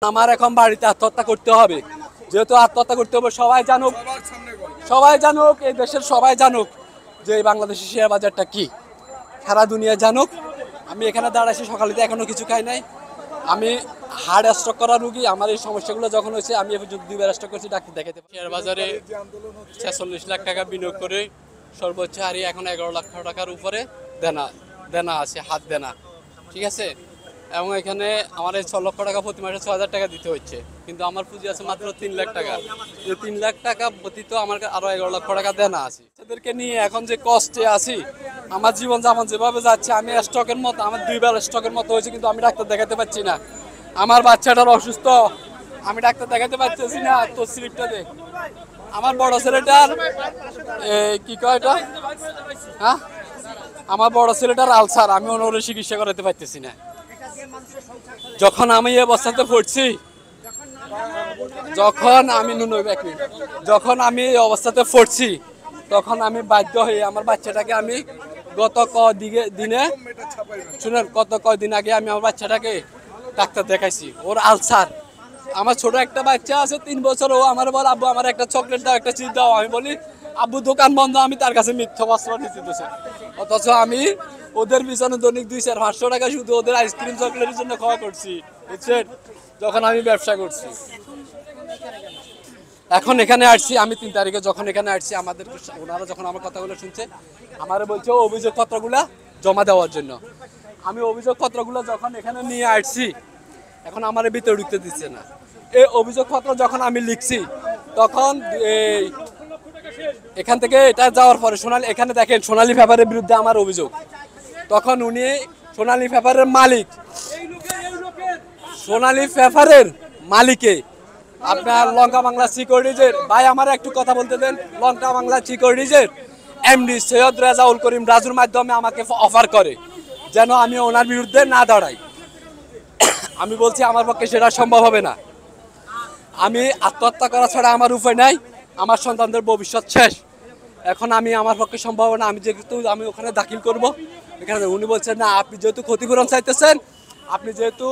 আমার এখন বাড়িতে আত্মহত্যা করতে হবে, যেহেতু আত্মহত্যা করতে হবে সবাই জানুক এই দেশের সবাই জানুক যে এই বাংলাদেশের শেয়ার বাজারটা কি, সারা দুনিয়া জানুক। আমি এখানে দাঁড়াইছি সকালে, এখনো কিছু খাই নাই। আমি হার্ট স্ট্রোক করা রুগী। আমার এই সমস্যাগুলো যখন হয়েছে আমি দুইবার স্ট্রোক করছি, ডাক্তার দেখাতে। শেয়ার বাজারে 46 লাখ টাকা বিনিয়োগ করে সর্বোচ্চ হারিয়ে এখন 11 লাখ টাকার উপরে দেনা আছে, হাত দেনা। ঠিক আছে, এবং এখানে আমার এই 6 লক্ষ টাকা প্রতি মাসে 6,000 টাকা দিতে হচ্ছে, কিন্তু আমার পুঁজি আছে মাত্র 3 লাখ টাকা। এই 3 লাখ টাকা ব্যতীত আমার আরো 11 লক্ষ টাকা দেনা আছে। তাদেরকে নিয়ে এখন যে কষ্টে আছি, আমার জীবন যেমন যেভাবে যাচ্ছে, আমি স্ট্রোকের মতো, আমার দুইবার স্ট্রোকের মতো হয়েছে, কিন্তু আমি ডাক্তার দেখাতে পারছি না। আমার বাচ্চাটার অসুস্থ, আমি ডাক্তার দেখাতে পারতেছি না। তো স্লিপটা দে। আমার বড় ছেলেটার কি কয় এটা, হ্যাঁ, আমার বড় ছেলেটার আলসার, আমি ওনার চিকিৎসা করাতে পারতেছি না। যখন আমি এই অবস্থাতে পড়ছি, যখন আমি এই অবস্থাতে পড়ছি, তখন আমি বাধ্য হয়ে আমার বাচ্চাটাকে আমি গত কদিন আগে আমি আমার বাচ্চাটাকে ডাক্তার দেখাইছি। ওর আলসার। আমার ছোট একটা বাচ্চা আছে 3 বছর, ও আমার বল আব্বু আমার একটা চকলেট দাও, একটা চিজ দাও। আমি বলি আব্বু দোকান বন্ধ, আমি তার কাছে মিথ্যা বস্ত্র নিতে দিতেছি। অথচ আমি ওদের পিছনে দৈনিক 200-500 টাকা শুধু ওদের আইসক্রিম চকলেটের জন্য খাওয়া করছি, বুঝছেন, যখন আমি ব্যবসা করছি। এখন এখানে আসছি আমি 3 তারিখে, যখন এখানে আসছি আমাদের ওনারা যখন আমার কথাগুলো শুনছে, আমারে বলছে অভিযোগ পত্রগুলা জমা দেওয়ার জন্য। আমি অভিযোগ পত্রগুলো যখন এখানে নিয়ে আসছি, এখন আমার ভিতরে ঢুকতে দিচ্ছে না। এই অভিযোগ পত্র যখন আমি লিখছি, তখন এখান থেকে এটা যাওয়ার পরে এখানে দেখেন সোনালী পেপারের বিরুদ্ধে আমার অভিযোগ। তখন উনি সোনালী পেপারের মালিক, সোনালী পেপারের মালিকে আপনার লঙ্কা বাংলা সিকিউরিটিজের ভাই, আমার একটু কথা বলতে দেন। লঙ্কা বাংলা সিকিউরিটিজের এমডি সৈয়দ রেজাউল করিম রাজুর মাধ্যমে আমাকে অফার করে যেন আমি ওনার বিরুদ্ধে না দাঁড়াই। আমি বলছি আমার পক্ষে সেটা সম্ভব হবে না। আমি আত্মহত্যা করা ছাড়া আমার উপায় নাই, আমার সন্তানদের ভবিষ্যৎ শেষ। এখন আমার পক্ষে সম্ভব না। আমি ওখানে দাখিল করব এখানে। উনি বলছেন না, আপনি যেহেতু ক্ষতিপূরণ চাইতেছেন, আপনি যেহেতু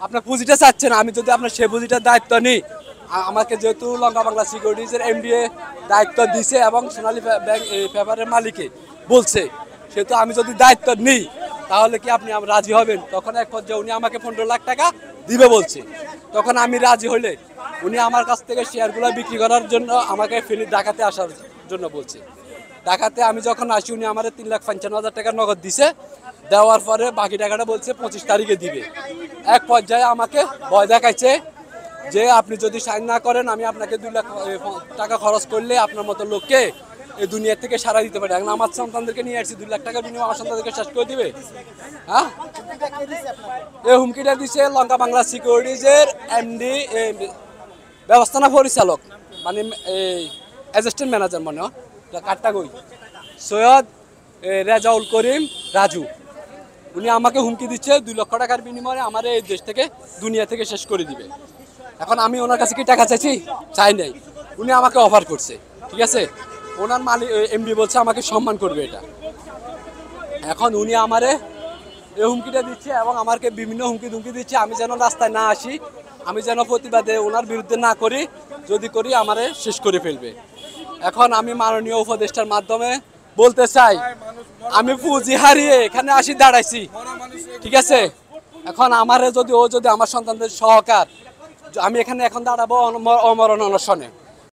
আপনার পুঁজিটা চাচ্ছেন, আমি যদি আপনার সেই পুঁজিটার দায়িত্ব নিই, আমাকে যেহেতু লঙ্কা বাংলা সিকিউরিটিজের এমডিএ দায়িত্ব দিছে এবং সোনালী ব্যাংক এই পেপারের মালিকে বলছে, সেহেতু আমি যদি দায়িত্ব নিই তাহলে কি আপনি রাজি হবেন? তখন এক পর্যায়ে উনি আমাকে 15 লাখ টাকা দিবে বলছে। তখন আমি রাজি হলে উনি আমার কাছ থেকে শেয়ারগুলো বিক্রি করার জন্য আমাকে ঢাকাতে আসার জন্য বলছে। ঢাকাতে আমি যখন আসি, উনি আমার 3,55,000 টাকা নগদ দিছে। দেওয়ার পরে বাকি টাকাটা বলছে 25 তারিখে দিবে। এক পর্যায়ে আমাকে ভয় দেখাইছে যে আপনি যদি সাইন না করেন, আমি আপনাকে 2 লাখ টাকা খরচ করলে আপনার মতো লোককে এই দুনিয়া থেকে সারা দিতে পারে। এখন আমার সন্তানদেরকে নিয়ে আসছি, 2 লাখ টাকা বিনিময়ে আমার সন্তানদেরকে শেষ করে দিবে। হ্যাঁ, এই হুমকিটা দিচ্ছে লঙ্কা বাংলা সিকিউরিটিজের এমডি, ব্যবস্থাপনা পরিচালক, মানে এই অ্যাসিস্ট্যান্ট ম্যানেজার, মনে হয় কাট্টাগই, সৈয়দ রেজাউল করিম রাজু। উনি আমাকে হুমকি দিচ্ছে 2 লক্ষ টাকার বিনিময়ে আমার এই দেশ থেকে দুনিয়া থেকে শেষ করে দিবে। এখন আমি ওনার কাছে কি টাকা চাইছি? চাই নাই। উনি আমাকে অফার করছে, ঠিক আছে। ওনার মালিক এমডি বলছে আমাকে সম্মান করবে এটা। এখন উনি আমারে এই হুমকিটা দিচ্ছে এবং আমাকে বিভিন্ন হুমকি দিচ্ছে, আমি যেন রাস্তায় না আসি, আমি যেন প্রতিবাদে ওনার বিরুদ্ধে না করি, যদি করি আমারে শেষ করে ফেলবে। এখন আমি মাননীয় উপদেষ্টার মাধ্যমে বলতে চাই, আমি পুঁজি হারিয়ে এখানে আসি দাঁড়াইছি, ঠিক আছে। এখন আমারে যদি আমার সন্তানদের সহকার, আমি এখানে এখন দাঁড়াবো অমরণ অনশনে।